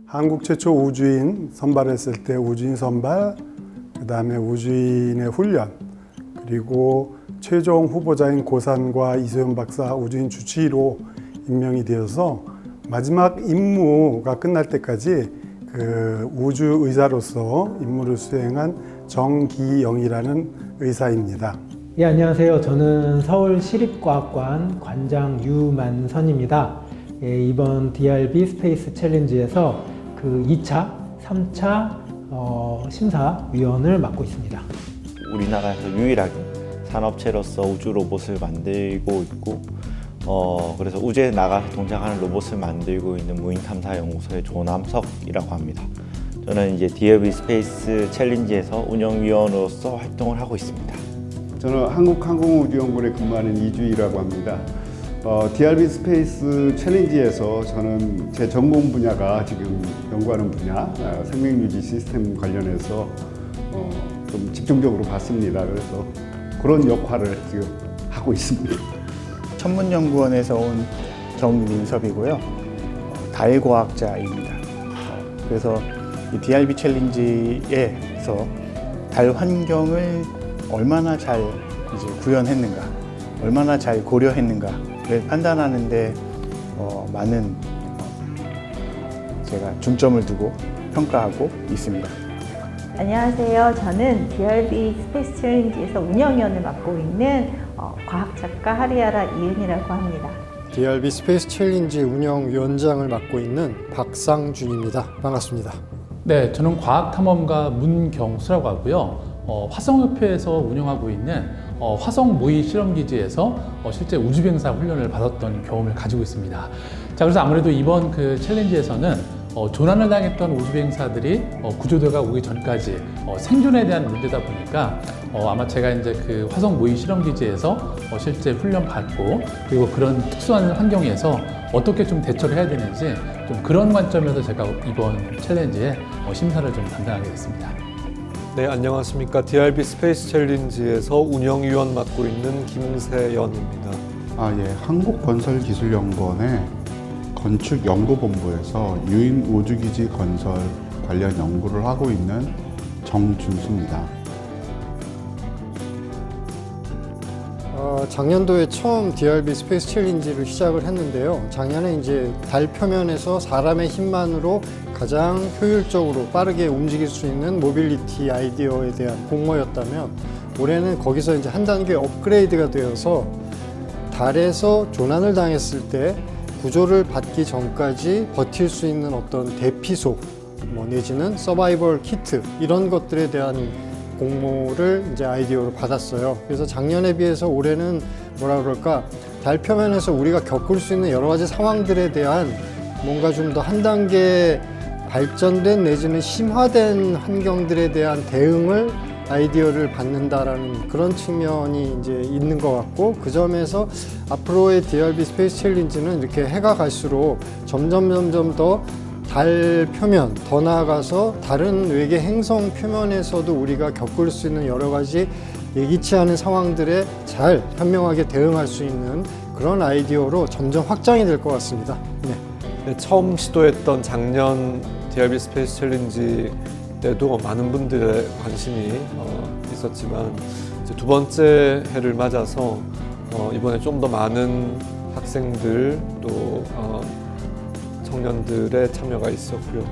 한국 최초 우주인 선발했을 때 우주인 선발, 그 다음에 우주인의 훈련, 그리고 최종 후보자인 고산과 이소연 박사 우주인 주치의로 임명이 되어서 마지막 임무가 끝날 때까지 그 우주 의사로서 임무를 수행한 정기영이라는 의사입니다. 예, 안녕하세요. 저는 서울시립과학관 관장 유만선입니다. 예, 이번 DRB 스페이스 챌린지에서 그 2차, 3차 심사위원을 맡고 있습니다. 우리나라에서 유일하게 산업체로서 우주 로봇을 만들고 있고 그래서 우주에 나가서 동작하는 로봇을 만들고 있는 무인탐사연구소의 조남석이라고 합니다. 저는 이제 DRB 스페이스 챌린지에서 운영위원으로서 활동을 하고 있습니다. 저는 한국항공우주연구원에 근무하는 이주희라고 합니다. DRB 스페이스 챌린지에서 저는 제 전공 분야가 지금 연구하는 분야, 생명유지 시스템 관련해서 좀 집중적으로 봤습니다. 그래서 그런 역할을 지금 하고 있습니다. 천문연구원에서 온 정민섭이고요. 달과학자입니다. 그래서 이 DRB 챌린지에서 달 환경을 얼마나 잘 이제 구현했는가, 얼마나 잘 고려했는가를 판단하는데 많은 제가 중점을 두고 평가하고 있습니다. 안녕하세요. 저는 DRB 스페이스 챌린지에서 운영위원을 맡고 있는 과학작가 하리아라 이은이라고 합니다. DRB 스페이스 챌린지 운영위원장을 맡고 있는 박상준입니다. 반갑습니다. 네, 저는 과학탐험가 문경수라고 하고요. 화성협회에서 운영하고 있는 화성 모의 실험기지에서 실제 우주비행사 훈련을 받았던 경험을 가지고 있습니다. 자, 그래서 아무래도 이번 그 챌린지에서는 조난을 당했던 우주비행사들이 구조대가 오기 전까지 생존에 대한 문제다 보니까 아마 제가 이제 그 화성 모의 실험기지에서 실제 훈련 받고 그리고 그런 특수한 환경에서 어떻게 좀 대처를 해야 되는지 좀 그런 관점에서 제가 이번 챌린지에 심사를 좀 담당하게 됐습니다. 네, 안녕하십니까. DRB 스페이스 챌린지에서 운영위원 맡고 있는 김세연입니다. 예, 한국건설기술연구원의 건축연구본부에서 유인 우주기지 건설 관련 연구를 하고 있는 정준수입니다. 작년도에 처음 DRB 스페이스 챌린지를 시작을 했는데요. 작년에 이제 달 표면에서 사람의 힘만으로 가장 효율적으로 빠르게 움직일 수 있는 모빌리티 아이디어에 대한 공모였다면 올해는 거기서 이제 한 단계 업그레이드가 되어서 달에서 조난을 당했을 때 구조를 받기 전까지 버틸 수 있는 어떤 대피소 내지는 서바이벌 키트 이런 것들에 대한 공모를 이제 아이디어로 받았어요. 그래서 작년에 비해서 올해는 뭐라 그럴까, 달 표면에서 우리가 겪을 수 있는 여러 가지 상황들에 대한 뭔가 좀 더 한 단계 발전된 내지는 심화된 환경들에 대한 대응을 아이디어를 받는다라는 그런 측면이 이제 있는 것 같고, 그 점에서 앞으로의 DRB 스페이스 챌린지는 이렇게 해가 갈수록 점점 더 달 표면, 더 나아가서 다른 외계 행성 표면에서도 우리가 겪을 수 있는 여러 가지 예기치 않은 상황들에 잘 현명하게 대응할 수 있는 그런 아이디어로 점점 확장이 될 것 같습니다. 네, 처음 시도했던 작년 DRB 스페이스 챌린지 때도 많은 분들의 관심이 있었지만 이제 두 번째 해를 맞아서 이번에 좀 더 많은 학생들 또 청년들의 참여가 있었고요.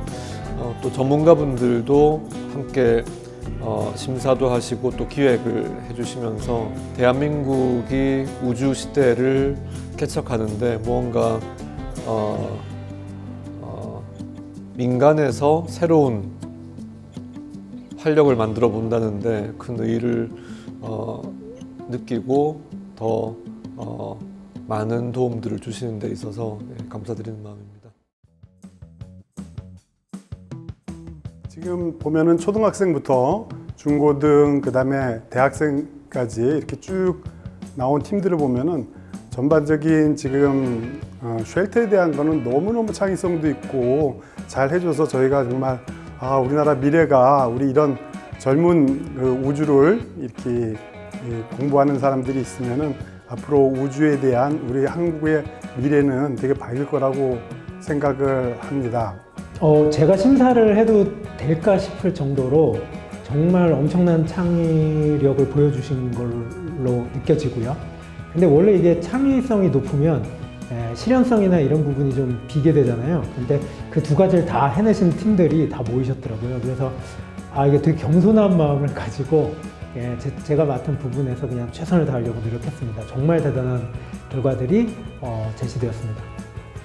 또 전문가분들도 함께 심사도 하시고 또 기획을 해주시면서 대한민국이 우주 시대를 개척하는데 무언가 민간에서 새로운 활력을 만들어 본다는데 큰 의의를 느끼고 더 많은 도움들을 주시는 데 있어서 감사드리는 마음입니다. 지금 보면은 초등학생부터 중고등, 그 다음에 대학생까지 이렇게 쭉 나온 팀들을 보면은 전반적인 지금 쉘터에 대한 거는 너무너무 창의성도 있고 잘 해줘서 저희가 정말 우리나라 미래가 우리 이런 젊은 그 우주를 이렇게 공부하는 사람들이 있으면은 앞으로 우주에 대한 우리 한국의 미래는 되게 밝을 거라고 생각을 합니다. 제가 심사를 해도 될까 싶을 정도로 정말 엄청난 창의력을 보여주신 걸로 느껴지고요. 근데 원래 이게 창의성이 높으면 실현성이나 이런 부분이 좀 비게 되잖아요. 근데 그 두 가지를 다 해내신 팀들이 다 모이셨더라고요. 그래서 이게 되게 겸손한 마음을 가지고 제가 맡은 부분에서 그냥 최선을 다하려고 노력했습니다. 정말 대단한 결과들이 제시되었습니다.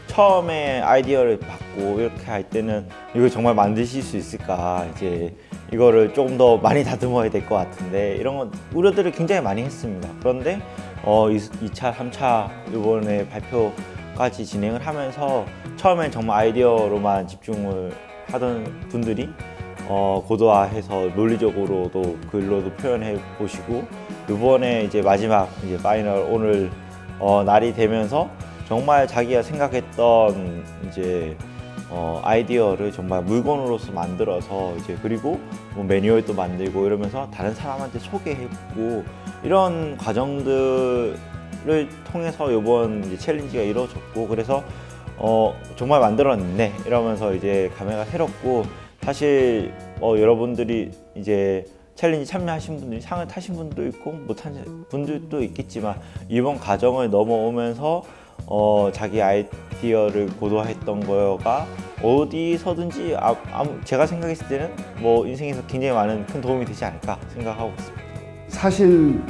처음에 아이디어를 받고 이렇게 할 때는 이거 정말 만드실 수 있을까, 이제 이거를 조금 더 많이 다듬어야 될 것 같은데, 이런 건 우려들을 굉장히 많이 했습니다. 그런데 2차, 3차 이번에 발표까지 진행을 하면서 처음엔 정말 아이디어로만 집중을 하던 분들이 고도화해서 논리적으로도 글로도 표현해 보시고, 이번에 이제 마지막 이제 파이널 오늘 날이 되면서 정말 자기가 생각했던 이제 아이디어를 정말 물건으로서 만들어서 이제, 그리고 뭐 매뉴얼도 만들고 이러면서 다른 사람한테 소개해보고, 이런 과정들을 통해서 이번 이제 챌린지가 이루어졌고, 그래서 정말 만들어냈네 이러면서 이제 감회가 새롭고, 사실 여러분들이 이제 챌린지 참여하신 분들이 상을 타신 분도 있고 못한 분들도 있겠지만, 이번 과정을 넘어오면서 자기 아이디어를 고도화했던 거가 어디서든지 제가 생각했을 때는 뭐 인생에서 굉장히 많은 큰 도움이 되지 않을까 생각하고 있습니다. 사실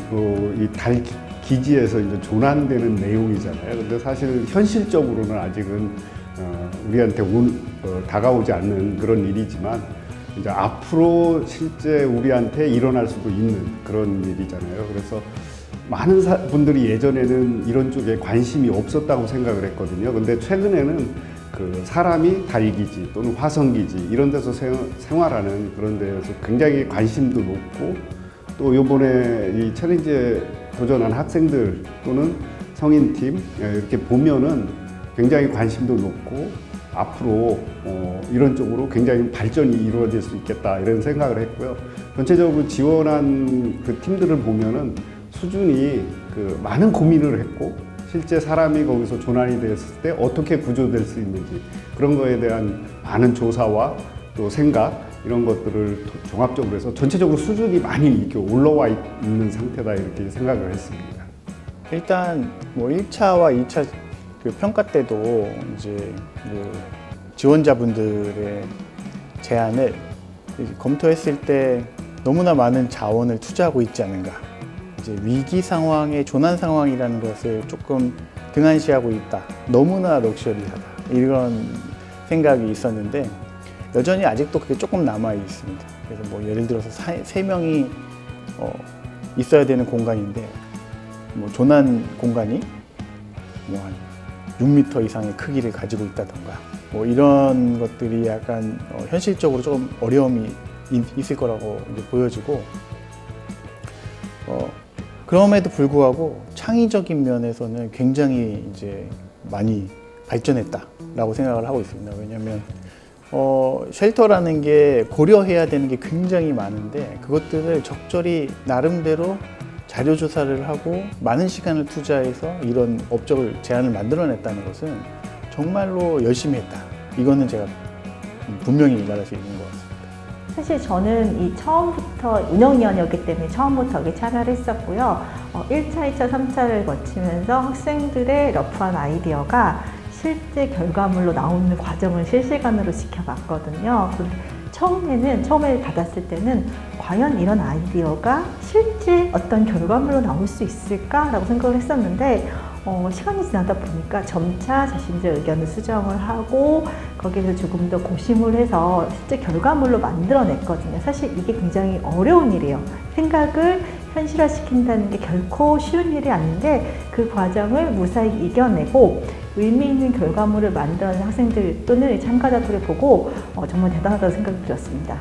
이 달 기지에서 이제 조난되는 내용이잖아요. 근데 사실 현실적으로는 아직은 우리한테 다가오지 않는 그런 일이지만, 이제 앞으로 실제 우리한테 일어날 수도 있는 그런 일이잖아요. 그래서 많은 분들이 예전에는 이런 쪽에 관심이 없었다고 생각을 했거든요. 근데 최근에는 그 사람이 달기지 또는 화성기지 이런 데서 생활하는 그런 데에서 굉장히 관심도 높고, 또 이번에 이 챌린지에 도전한 학생들 또는 성인팀 이렇게 보면은 굉장히 관심도 높고, 앞으로 이런 쪽으로 굉장히 발전이 이루어질 수 있겠다 이런 생각을 했고요. 전체적으로 지원한 그 팀들을 보면은 수준이 그 많은 고민을 했고, 실제 사람이 거기서 조난이 됐을 때 어떻게 구조될 수 있는지 그런 거에 대한 많은 조사와 또 생각 이런 것들을 종합적으로 해서 전체적으로 수준이 많이 이렇게 올라와 있는 상태다 이렇게 생각을 했습니다. 일단 뭐 1차와 2차 그 평가 때도 이제 그 지원자분들의 제안을 검토했을 때 너무나 많은 자원을 투자하고 있지 않은가. 이제 위기 상황의 조난 상황이라는 것을 조금 등한시하고 있다. 너무나 럭셔리하다. 이런 생각이 있었는데, 여전히 아직도 그게 조금 남아 있습니다. 그래서 뭐 예를 들어서 3명이 있어야 되는 공간인데, 뭐 조난 공간이 뭐 한 6m 이상의 크기를 가지고 있다던가, 뭐 이런 것들이 약간 현실적으로 좀 어려움이 있을 거라고 이제 보여지고, 그럼에도 불구하고 창의적인 면에서는 굉장히 이제 많이 발전했다라고 생각을 하고 있습니다. 왜냐하면 쉘터라는 게 고려해야 되는 게 굉장히 많은데, 그것들을 적절히 나름대로 자료 조사를 하고 많은 시간을 투자해서 이런 업적을 제안을 만들어냈다는 것은 정말로 열심히 했다. 이거는 제가 분명히 말할 수 있는 것 같습니다. 사실 저는 처음부터 운영위원이었기 때문에 처음부터 여기 참여를 했었고요. 1차, 2차, 3차를 거치면서 학생들의 러프한 아이디어가 실제 결과물로 나오는 과정을 실시간으로 지켜봤거든요. 처음에 받았을 때는 과연 이런 아이디어가 실제 어떤 결과물로 나올 수 있을까라고 생각을 했었는데, 시간이 지나다 보니까 점차 자신들의 의견을 수정을 하고 거기에서 조금 더 고심을 해서 실제 결과물로 만들어냈거든요. 사실 이게 굉장히 어려운 일이에요. 생각을 현실화시킨다는 게 결코 쉬운 일이 아닌데, 그 과정을 무사히 이겨내고 의미 있는 결과물을 만드는 학생들 또는 참가자들을 보고 정말 대단하다고 생각이 들었습니다.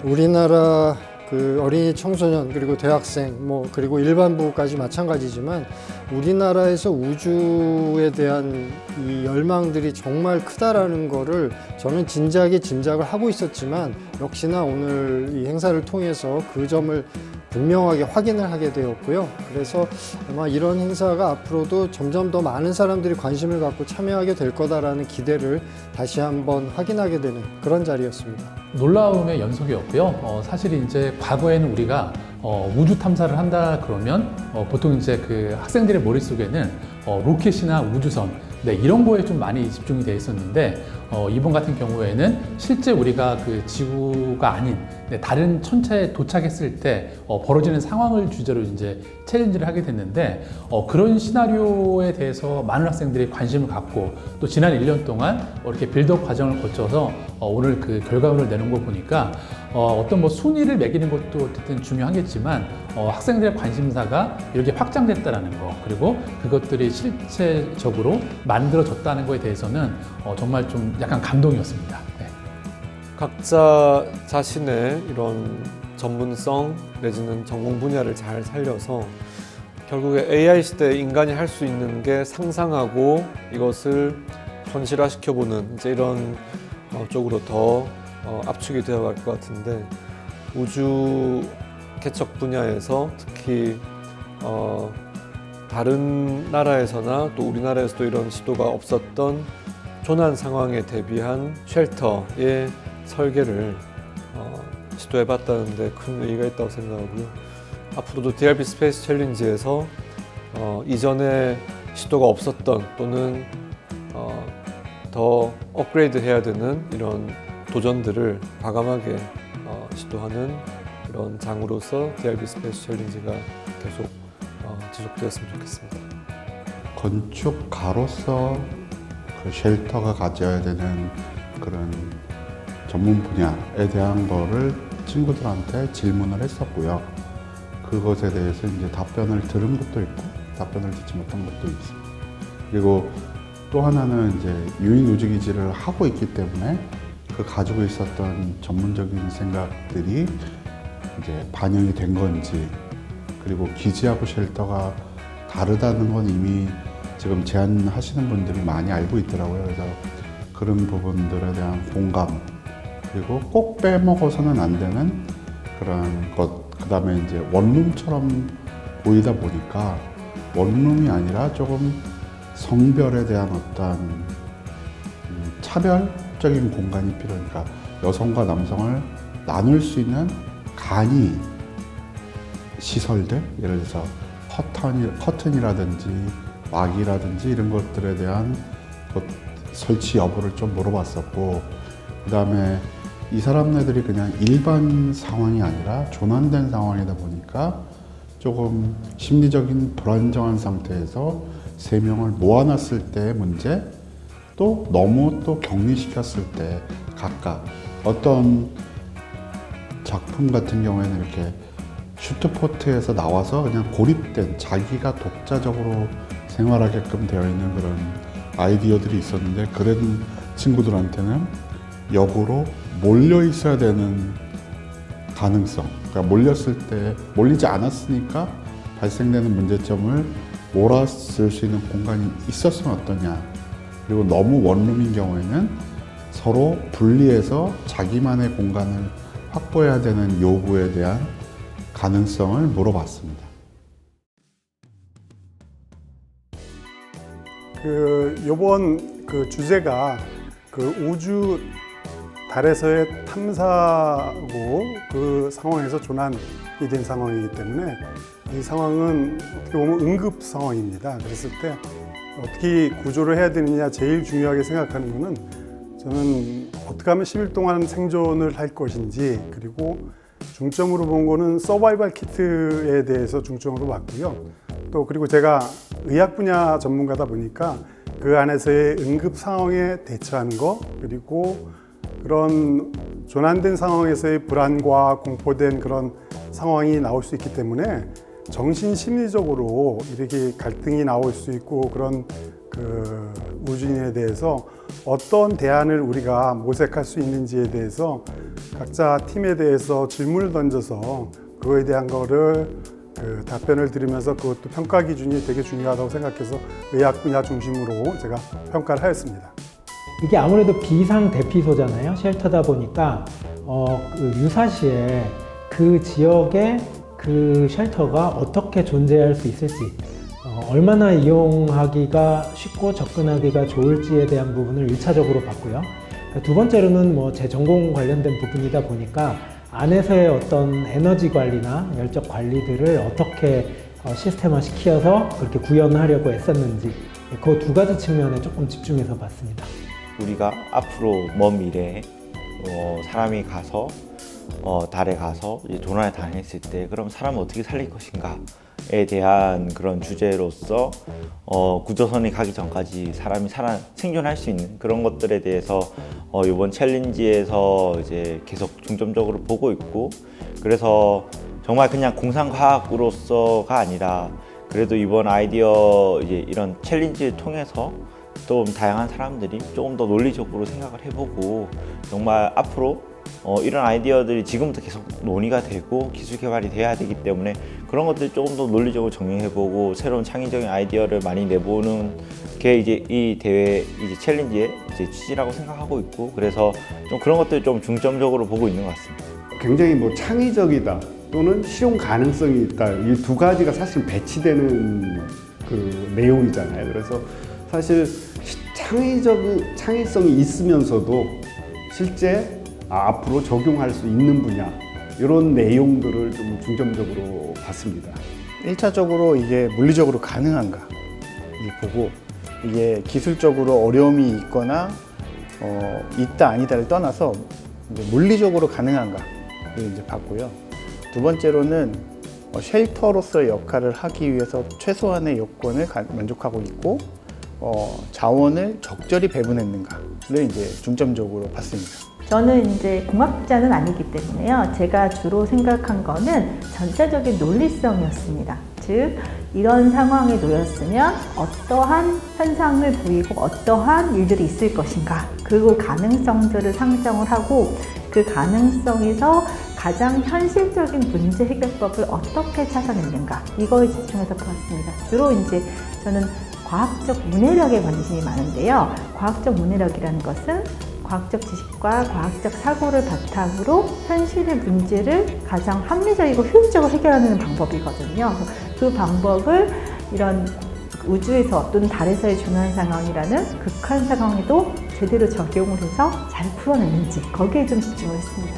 우리나라 그 어린이 청소년 그리고 대학생 그리고 일반부까지 마찬가지지만 우리나라에서 우주에 대한 이 열망들이 정말 크다라는 거를 저는 진작에 짐작을 하고 있었지만 역시나 오늘 이 행사를 통해서 그 점을 분명하게 확인을 하게 되었고요. 그래서 아마 이런 행사가 앞으로도 점점 더 많은 사람들이 관심을 갖고 참여하게 될 거다라는 기대를 다시 한번 확인하게 되는 그런 자리였습니다. 놀라움의 연속이었고요. 사실 이제 과거에는 우리가 우주 탐사를 한다 그러면 보통 이제 그 학생들의 머릿속에는 로켓이나 우주선 이런 거에 좀 많이 집중이 돼 있었는데 이번 같은 경우에는 실제 우리가 그 지구가 아닌 다른 천체에 도착했을 때 벌어지는 상황을 주제로 이제 챌린지를 하게 됐는데 그런 시나리오에 대해서 많은 학생들이 관심을 갖고 또 지난 1년 동안 이렇게 빌드업 과정을 거쳐서 오늘 그 결과물을 내놓은 거 보니까 어떤 뭐 순위를 매기는 것도 어쨌든 중요하겠지만 학생들의 관심사가 이렇게 확장됐다라는 거 그리고 그것들이 실체적으로 만들어졌다는 거에 대해서는 정말 좀 약간 감동이었습니다. 네. 각자 자신의 이런 전문성 내지는 전공 분야를 잘 살려서 결국에 AI 시대에 인간이 할 수 있는 게 상상하고 이것을 현실화시켜보는 이제 이런 쪽으로 더 압축이 되어갈 것 같은데 우주 개척 분야에서 특히 다른 나라에서나 또 우리나라에서도 이런 시도가 없었던 조난 상황에 대비한 쉘터의 설계를 시도해봤다는 데 큰 의의가 있다고 생각하고요. 앞으로도 DRB 스페이스 챌린지에서 이전에 시도가 없었던 또는 더 업그레이드 해야 되는 이런 도전들을 과감하게 시도하는 이런 장으로서 DRB 스페이스 챌린지가 계속 지속되었으면 좋겠습니다. 건축가로서 그 쉘터가 가져야 되는 그런 전문 분야에 대한 거를 친구들한테 질문을 했었고요. 그것에 대해서 이제 답변을 들은 것도 있고 답변을 듣지 못한 것도 있습니다. 그리고 또 하나는 이제 유인 우주기지를 하고 있기 때문에 그 가지고 있었던 전문적인 생각들이 이제 반영이 된 건지 그리고 기지하고 쉘터가 다르다는 건 이미 지금 제안하시는 분들이 많이 알고 있더라고요. 그래서 그런 부분들에 대한 공감 그리고 꼭 빼먹어서는 안 되는 그런 것 그 다음에 이제 원룸처럼 보이다 보니까 원룸이 아니라 조금 성별에 대한 어떤 차별적인 공간이 필요하니까 여성과 남성을 나눌 수 있는 간이 시설들 예를 들어서 커튼이라든지 막이라든지 이런 것들에 대한 설치 여부를 좀 물어봤었고 그 다음에 이 사람네들이 그냥 일반 상황이 아니라 조난된 상황이다 보니까 조금 심리적인 불안정한 상태에서 3명을 모아놨을 때의 문제 또 너무 또 격리시켰을 때 각각 어떤 작품 같은 경우에는 이렇게 슈트포트에서 나와서 그냥 고립된 자기가 독자적으로 생활하게끔 되어 있는 그런 아이디어들이 있었는데 그런 친구들한테는 역으로 몰려 있어야 되는 가능성 그러니까 몰렸을 때 몰리지 않았으니까 발생되는 문제점을 몰았을 수 있는 공간이 있었으면 어떠냐 그리고 너무 원룸인 경우에는 서로 분리해서 자기만의 공간을 확보해야 되는 요구에 대한 가능성을 물어봤습니다. 요번 그 주제가 그 우주 달에서의 탐사고 그 상황에서 조난이 된 상황이기 때문에 이 상황은 어떻게 보면 응급 상황입니다. 그랬을 때 어떻게 구조를 해야 되느냐 제일 중요하게 생각하는 거는 저는 어떻게 하면 10일 동안 생존을 할 것인지 그리고 중점으로 본 거는 서바이벌 키트에 대해서 중점으로 봤고요. 또 그리고 제가 의학 분야 전문가다 보니까 그 안에서의 응급 상황에 대처하는 거 그리고 그런 조난된 상황에서의 불안과 공포된 그런 상황이 나올 수 있기 때문에 정신 심리적으로 이렇게 갈등이 나올 수 있고 그런 그 우주인에 대해서 어떤 대안을 우리가 모색할 수 있는지에 대해서 각자 팀에 대해서 질문을 던져서 그거에 대한 거를 그 답변을 드리면서 그것도 평가 기준이 되게 중요하다고 생각해서 의학 분야 중심으로 제가 평가를 하였습니다. 이게 아무래도 비상 대피소잖아요. 쉘터다 보니까 그 유사시에 그 지역에 그 쉘터가 어떻게 존재할 수 있을지, 얼마나 이용하기가 쉽고 접근하기가 좋을지에 대한 부분을 1차적으로 봤고요. 두 번째로는 뭐 제 전공 관련된 부분이다 보니까 안에서의 어떤 에너지 관리나 열적 관리들을 어떻게 시스템화 시켜서 그렇게 구현하려고 애썼는지, 그 두 가지 측면에 조금 집중해서 봤습니다. 우리가 앞으로 먼 미래에 사람이 가서 달에 가서 이제 조난에 당했을 때 그럼 사람을 어떻게 살릴 것인가에 대한 그런 주제로서 구조선이 가기 전까지 사람이 생존할 수 있는 그런 것들에 대해서 이번 챌린지에서 이제 계속 중점적으로 보고 있고, 그래서 정말 그냥 공상과학으로서가 아니라 그래도 이번 아이디어 이제 이런 챌린지를 통해서 좀 다양한 사람들이 조금 더 논리적으로 생각을 해보고 정말 앞으로 이런 아이디어들이 지금부터 계속 논의가 되고 기술 개발이 돼야 되기 때문에 그런 것들 조금 더 논리적으로 정리해보고 새로운 창의적인 아이디어를 많이 내보는 게 이제 이 대회 이제 챌린지의 이제 취지라고 생각하고 있고, 그래서 좀 그런 것들 좀 중점적으로 보고 있는 것 같습니다. 굉장히 뭐 창의적이다 또는 실용 가능성이 있다, 이 두 가지가 사실 배치되는 그 내용이잖아요. 그래서 사실 창의성이 있으면서도 실제 앞으로 적용할 수 있는 분야, 이런 내용들을 좀 중점적으로 봤습니다. 1차적으로 이게 물리적으로 가능한가 보고, 이게 기술적으로 어려움이 있거나 있다 아니다를 떠나서 이제 물리적으로 가능한가를 이제 봤고요. 두 번째로는 쉘터로서의 역할을 하기 위해서 최소한의 요건을 만족하고 있고 자원을 적절히 배분했는가를 이제 중점적으로 봤습니다. 저는 이제 공학자는 아니기 때문에요. 제가 주로 생각한 거는 전체적인 논리성이었습니다. 즉, 이런 상황에 놓였으면 어떠한 현상을 보이고 어떠한 일들이 있을 것인가, 그리고 가능성들을 상정을 하고 그 가능성에서 가장 현실적인 문제 해결법을 어떻게 찾아내는가, 이거에 집중해서 보았습니다. 주로 이제 저는 과학적 문해력에 관심이 많은데요. 과학적 문해력이라는 것은 과학적 지식과 과학적 사고를 바탕으로 현실의 문제를 가장 합리적이고 효율적으로 해결하는 방법이거든요. 그 방법을 이런 우주에서 또는 달에서의 조난 상황이라는 극한 상황에도 제대로 적용을 해서 잘 풀어내는지, 거기에 좀 집중을 했습니다.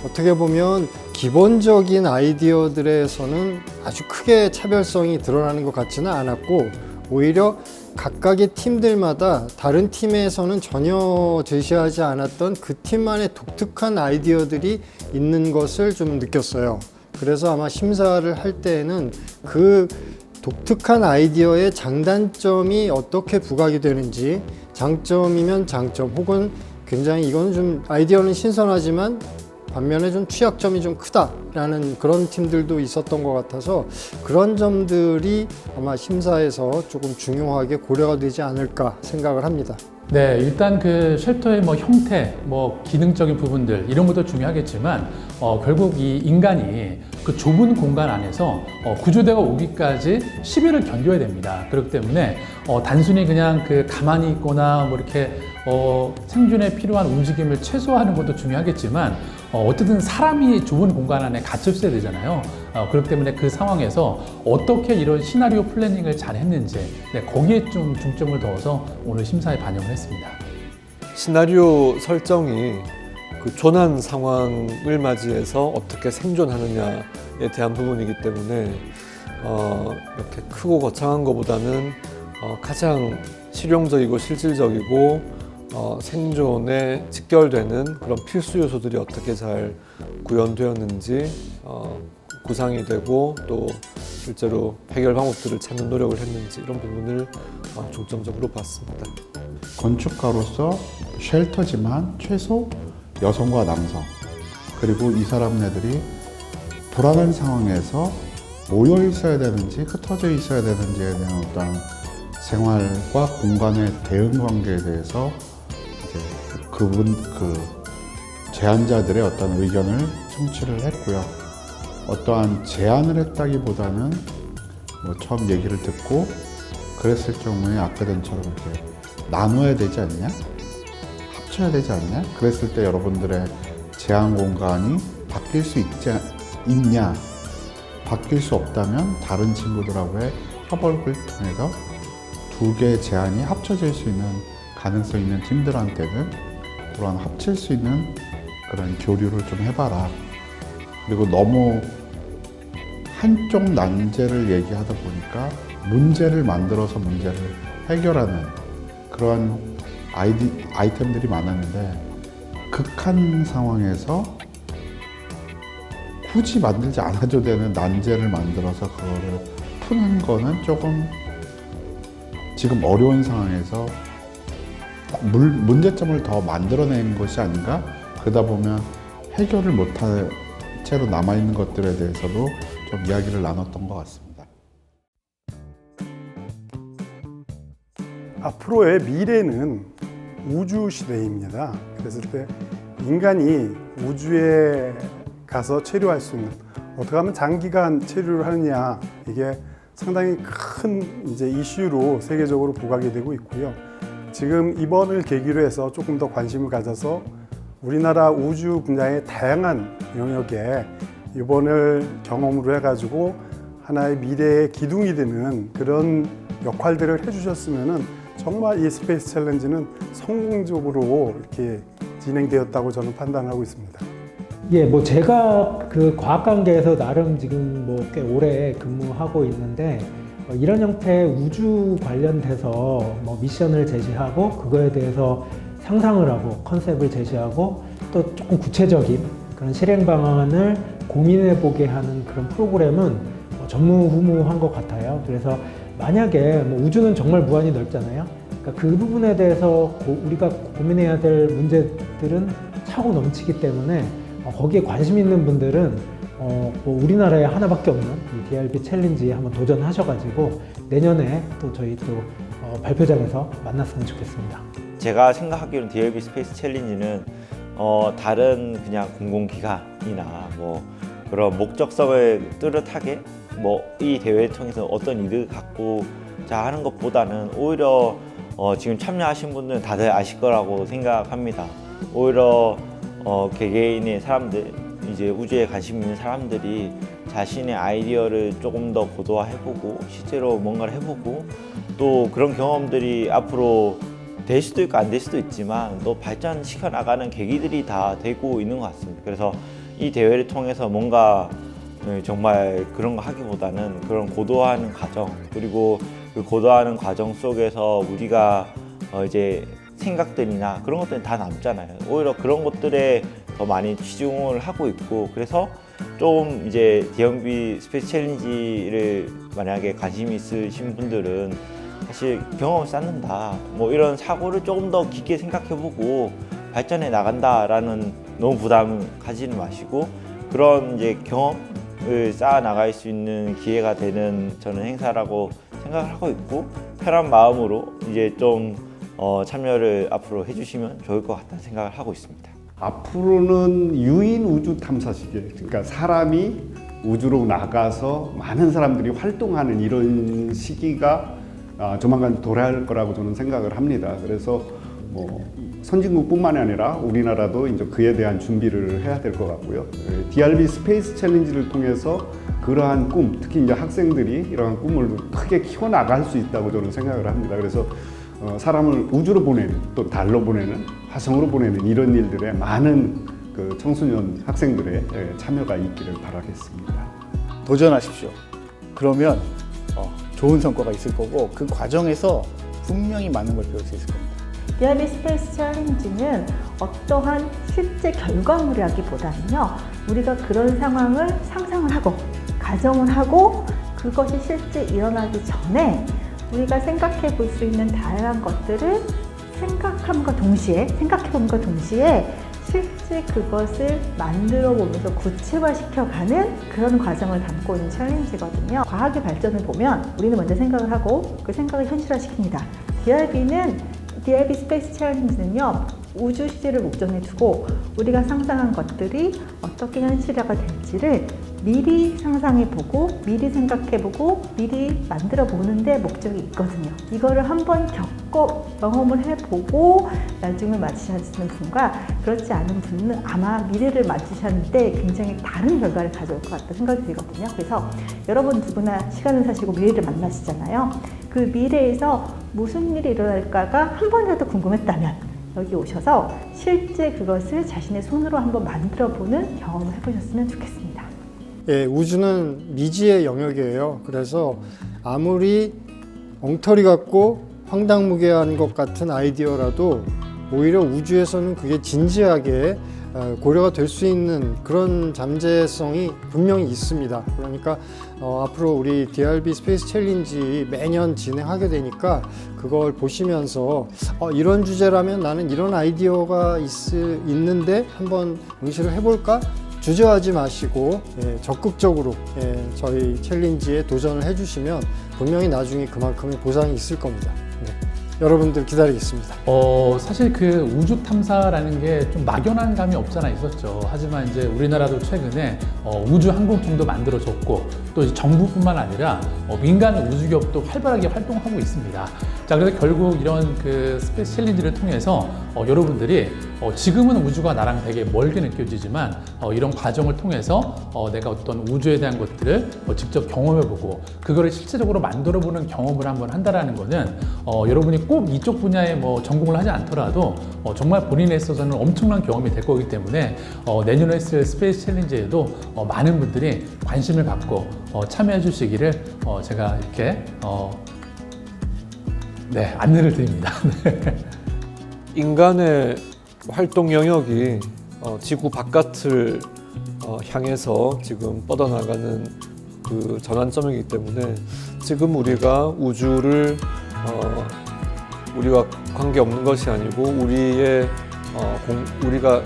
어떻게 보면 기본적인 아이디어들에서는 아주 크게 차별성이 드러나는 것 같지는 않았고, 오히려 각각의 팀들마다 다른 팀에서는 전혀 제시하지 않았던 그 팀만의 독특한 아이디어들이 있는 것을 좀 느꼈어요. 그래서 아마 심사를 할 때에는 그 독특한 아이디어의 장단점이 어떻게 부각이 되는지, 장점이면 장점, 혹은 굉장히 이건 좀 아이디어는 신선하지만 반면에 좀 취약점이 좀 크다라는 그런 팀들도 있었던 것 같아서 그런 점들이 아마 심사에서 조금 중요하게 고려가 되지 않을까 생각을 합니다. 네, 일단 그 쉘터의 뭐 형태, 뭐 기능적인 부분들 이런 것도 중요하겠지만 결국 이 인간이 그 좁은 공간 안에서 구조대가 오기까지 10일을 견뎌야 됩니다. 그렇기 때문에 단순히 그냥 그 가만히 있거나 뭐 이렇게 생존에 필요한 움직임을 최소화하는 것도 중요하겠지만 어쨌든 사람이 좁은 공간 안에 갇혀 있어야 되잖아요. 그렇기 때문에 그 상황에서 어떻게 이런 시나리오 플래닝을 잘 했는지, 네, 거기에 좀 중점을 둬서 오늘 심사에 반영을 했습니다. 시나리오 설정이 그 조난 상황을 맞이해서 어떻게 생존하느냐에 대한 부분이기 때문에 이렇게 크고 거창한 것보다는 가장 실용적이고 실질적이고 생존에 직결되는 그런 필수 요소들이 어떻게 잘 구현되었는지 구상이 되고 또 실제로 해결 방법들을 찾는 노력을 했는지 이런 부분을 중점적으로 봤습니다. 건축가로서 쉘터지만 최소 여성과 남성, 그리고 이 사람네들이 불안한 상황에서 모여 있어야 되는지 흩어져 있어야 되는지에 대한 어떤 생활과 공간의 대응 관계에 대해서 이제 그 제안자들의 어떤 의견을 청취를 했고요. 어떠한 제안을 했다기보다는 뭐 처음 얘기를 듣고 그랬을 경우에 아까 전처럼 이렇게 나눠야 되지 않냐? 합쳐야 되지 않냐? 그랬을 때 여러분들의 제안 공간이 바뀔 수 있냐? 바뀔 수 없다면 다른 친구들하고의 협업을 통해서 두 개의 제안이 합쳐질 수 있는 가능성 있는 팀들한테는 그런 합칠 수 있는 그런 교류를 좀 해봐라. 그리고 너무 한쪽 난제를 얘기하다 보니까 문제를 만들어서 문제를 해결하는 그러한 아이템들이 많았는데 극한 상황에서 굳이 만들지 않아도 되는 난제를 만들어서 그거를 푸는 거는 조금 지금 어려운 상황에서 문제점을 더 만들어내는 것이 아닌가? 그러다 보면 해결을 못한 채로 남아있는 것들에 대해서도 좀 이야기를 나눴던 것 같습니다. 앞으로의 미래는 우주 시대입니다. 그랬을 때 인간이 우주에 가서 체류할 수 있는, 어떻게 하면 장기간 체류를 하느냐, 이게 상당히 큰 이제 이슈로 세계적으로 부각이 되고 있고요. 지금 이번을 계기로 해서 조금 더 관심을 가져서 우리나라 우주 분야의 다양한 영역에 이번을 경험으로 해가지고 하나의 미래의 기둥이 되는 그런 역할들을 해주셨으면은 정말 이 스페이스 챌린지는 성공적으로 이렇게 진행되었다고 저는 판단하고 있습니다. 예, 뭐 제가 그 과학관계에서 나름 지금 뭐 꽤 오래 근무하고 있는데 이런 형태의 우주 관련돼서 뭐 미션을 제시하고 그거에 대해서 상상을 하고 컨셉을 제시하고 또 조금 구체적인 그런 실행 방안을 고민해 보게 하는 그런 프로그램은 전무후무한 것 같아요. 그래서 만약에 뭐 우주는 정말 무한히 넓잖아요. 그러니까 그 부분에 대해서 우리가 고민해야 될 문제들은 차고 넘치기 때문에 거기에 관심 있는 분들은 뭐 우리나라에 하나밖에 없는 이 DRB 챌린지에 한번 도전하셔가지고 내년에 또 저희 또 발표장에서 만났으면 좋겠습니다. 제가 생각하기로는 DLB 스페이스 챌린지는 다른 그냥 공공기관이나 뭐 그런 목적성을 뚜렷하게 뭐 이 대회를 통해서 어떤 이득을 갖고자 하는 것보다는 오히려 지금 참여하신 분들은 다들 아실 거라고 생각합니다. 오히려 개개인의 사람들, 이제 우주에 관심 있는 사람들이 자신의 아이디어를 조금 더 고도화해보고 실제로 뭔가를 해보고 또 그런 경험들이 앞으로 될 수도 있고 안 될 수도 있지만 또 발전시켜 나가는 계기들이 다 되고 있는 것 같습니다. 그래서 이 대회를 통해서 뭔가 정말 그런 거 하기보다는 그런 고도화하는 과정, 그리고 그 고도화하는 과정 속에서 우리가 이제 생각들이나 그런 것들은 다 남잖아요. 오히려 그런 것들에 더 많이 치중을 하고 있고, 그래서 좀 이제 DLB 스페이스 챌린지를 만약에 관심이 있으신 분들은 사실 경험을 쌓는다, 뭐 이런 사고를 조금 더 깊게 생각해보고 발전해 나간다라는 너무 부담 가지는 마시고 그런 이제 경험을 쌓아 나갈 수 있는 기회가 되는 저는 행사라고 생각을 하고 있고, 편한 마음으로 이제 좀 참여를 앞으로 해주시면 좋을 것 같다는 생각을 하고 있습니다. 앞으로는 유인 우주 탐사 시대, 그러니까 사람이 우주로 나가서 많은 사람들이 활동하는 이런 시기가 조만간 도래할 거라고 저는 생각을 합니다. 그래서 뭐 선진국뿐만이 아니라 우리나라도 이제 그에 대한 준비를 해야 될 것 같고요. DRB 스페이스 챌린지를 통해서 그러한 꿈, 특히 이제 학생들이 이러한 꿈을 크게 키워나갈 수 있다고 저는 생각을 합니다. 그래서 사람을 우주로 보내는, 또 달로 보내는, 화성으로 보내는 이런 일들에 많은 그 청소년 학생들의 참여가 있기를 바라겠습니다. 도전하십시오. 그러면 좋은 성과가 있을 거고 그 과정에서 분명히 많은 걸 배울 수 있을 겁니다. DRB 스페이스 챌린지는 어떠한 실제 결과물이라기보다는요, 우리가 그런 상황을 상상을 하고 가정을 하고 그것이 실제 일어나기 전에 우리가 생각해 볼 수 있는 다양한 것들을 생각해 봄과 동시에 실제 그것을 만들어 보면서 구체화시켜가는 그런 과정을 담고 있는 챌린지거든요. 과학의 발전을 보면 우리는 먼저 생각을 하고 그 생각을 현실화시킵니다. DRB 스페이스 챌린지는요, 우주 시제를 목전에 두고 우리가 상상한 것들이 어떻게 현실화가 될지를 미리 상상해보고 미리 생각해보고 미리 만들어 보는데 목적이 있거든요. 이거를 한번 겪고 경험을 해보고 나중에 맞으시는 분과 그렇지 않은 분은 아마 미래를 맞으셨는데 굉장히 다른 결과를 가져올 것 같다는 생각이 들거든요. 그래서 여러분 누구나 시간을 사시고 미래를 만나시잖아요. 그 미래에서 무슨 일이 일어날까가 한 번이라도 궁금했다면 여기 오셔서 실제 그것을 자신의 손으로 한번 만들어 보는 경험을 해보셨으면 좋겠습니다. 예, 우주는 미지의 영역이에요. 그래서 아무리 엉터리 같고 황당무계한 것 같은 아이디어라도 오히려 우주에서는 그게 진지하게 고려가 될 수 있는 그런 잠재성이 분명히 있습니다. 그러니까 앞으로 우리 DRB 스페이스 챌린지 매년 진행하게 되니까 그걸 보시면서 이런 주제라면 나는 이런 아이디어가 있는데 한번 응시를 해볼까? 주저하지 마시고 적극적으로 저희 챌린지에 도전을 해주시면 분명히 나중에 그만큼의 보상이 있을 겁니다. 네. 여러분들 기다리겠습니다. 사실 그 우주 탐사라는 게 좀 막연한 감이 없잖아 있었죠. 하지만 이제 우리나라도 최근에 우주 항공팀도 만들어졌고 또 정부뿐만 아니라 민간 우주기업도 활발하게 활동하고 있습니다. 자, 그래서 결국 이런 그 스페이스 챌린지를 통해서 여러분들이 지금은 우주가 나랑 되게 멀게 느껴지지만 이런 과정을 통해서 내가 어떤 우주에 대한 것들을 직접 경험해보고 그거를 실제적으로 만들어보는 경험을 한번 한다라는 거는 여러분이 꼭 이쪽 분야에 뭐 전공을 하지 않더라도 정말 본인에 있어서는 엄청난 경험이 될 거기 때문에 내년에 있을 스페이스 챌린지에도 많은 분들이 관심을 갖고 참여해 주시기를 제가 이렇게 안내를 드립니다. 인간의 활동 영역이 지구 바깥을 향해서 지금 뻗어나가는 그 전환점이기 때문에 지금 우리가 우주를 우리와 관계없는 것이 아니고 우리가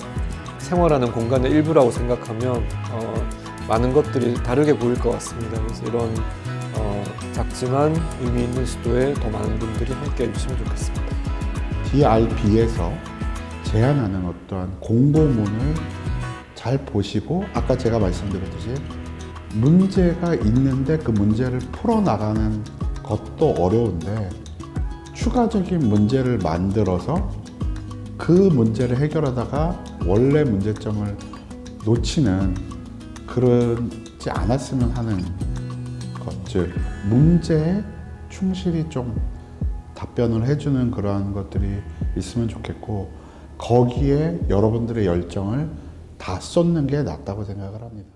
생활하는 공간의 일부라고 생각하면 많은 것들이 다르게 보일 것 같습니다. 그래서 이런 작지만 의미 있는 시도에 더 많은 분들이 함께 해주시면 좋겠습니다. DRB에서 제안하는 어떠한 공보문을 잘 보시고 아까 제가 말씀드렸듯이 문제가 있는데 그 문제를 풀어나가는 것도 어려운데 추가적인 문제를 만들어서 그 문제를 해결하다가 원래 문제점을 놓치는 그러지 않았으면 하는 것, 즉 문제에 충실히 좀 답변을 해주는 그러한 것들이 있으면 좋겠고 거기에 여러분들의 열정을 다 쏟는 게 낫다고 생각을 합니다.